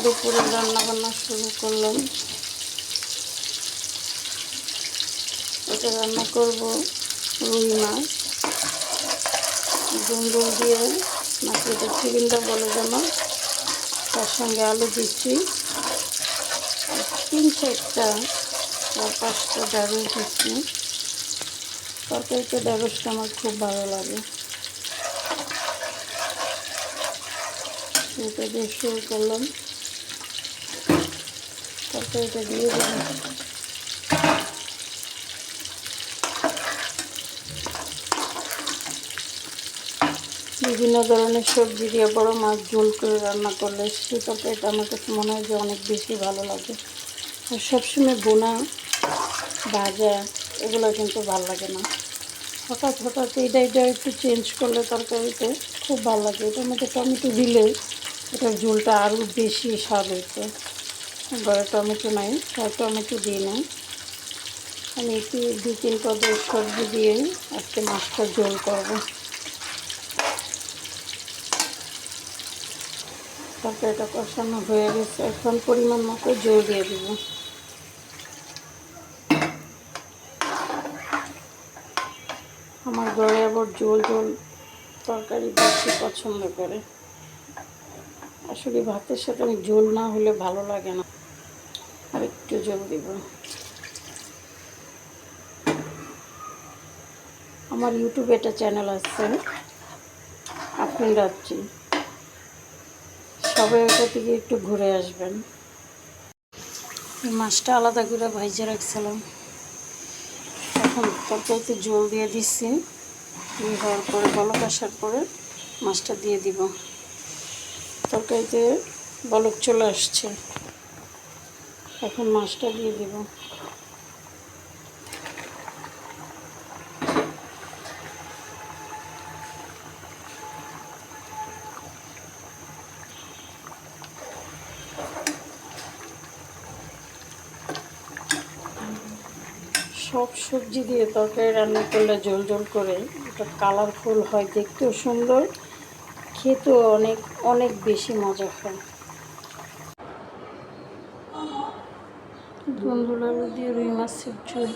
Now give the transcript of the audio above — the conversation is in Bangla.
দুপুরে রান্নাবান্না শুরু করলাম। এটা রান্না করব রুই মাছ, জুমডুল দিয়ে, নাকি এটা চিবিন্দা বলে যেন। তার সঙ্গে আলু দিচ্ছি, 3-4টা বা 5টা ঢেঁড়স দিচ্ছি। তরকারিতে ঢেঁড়সটা আমার খুব ভালো লাগে। এটা দিয়ে শুরু করলাম, তরকারিটা দিয়ে দিলাম। বিভিন্ন ধরনের সবজি দিয়ে বড় মাছ ঝোল করে রান্না করলে সেই তরকারিটা আমার কাছে মনে হয় যে অনেক বেশি ভালো লাগে। আর সবসময় বোনা ভাজা এগুলো কিন্তু ভালো লাগে না। হঠাৎ হঠাৎ এইটা একটু চেঞ্জ করলে তরকারিতে খুব ভালো লাগে। এটার মধ্যে টমেটো দিলে এটার ঝোলটা আরও বেশি স্বাদ হইতো। ঘরে টমেটো নাই, তাই টমেটো দিই না। আমি একটু 2-3 পদের সবজি দিয়ে আজকে মাছটা ঝোল করবো। তরকারিটা কষানো হয়ে গেছে, এখন পরিমাণ মতো জল দিয়ে দিব। আমার ঘরে আবার ঝোল ঝোল তরকারি বেশি পছন্দ করে। আসলে ভাতের সাথে ঝোল না হলে ভালো লাগে না। আর একটু জল দিব। আমার ইউটিউবে একটা চ্যানেল আছে, আফরিন রাত্রি, সবাই ওটা থেকে একটু ঘুরে আসবেন। মাছটা আলাদা করে ভাইজে রাখছিলাম, এখন তরকারিতে জল দিয়ে দিচ্ছি। হওয়ার পরে বলক আসার পরে মাছটা দিয়ে দিব। তরকারিতে বলক চলে আসছে, এখন মাছটা দিয়ে দিব। সব সবজি দিয়ে তরকারি রান্না করলে ঝোল ঝোল করে এটা কালারফুল হয়, দেখতেও সুন্দর, খেতেও অনেক অনেক বেশি মজা হয়। দুন্দুল আলু দিয়ে রুই মাছের ঝোল।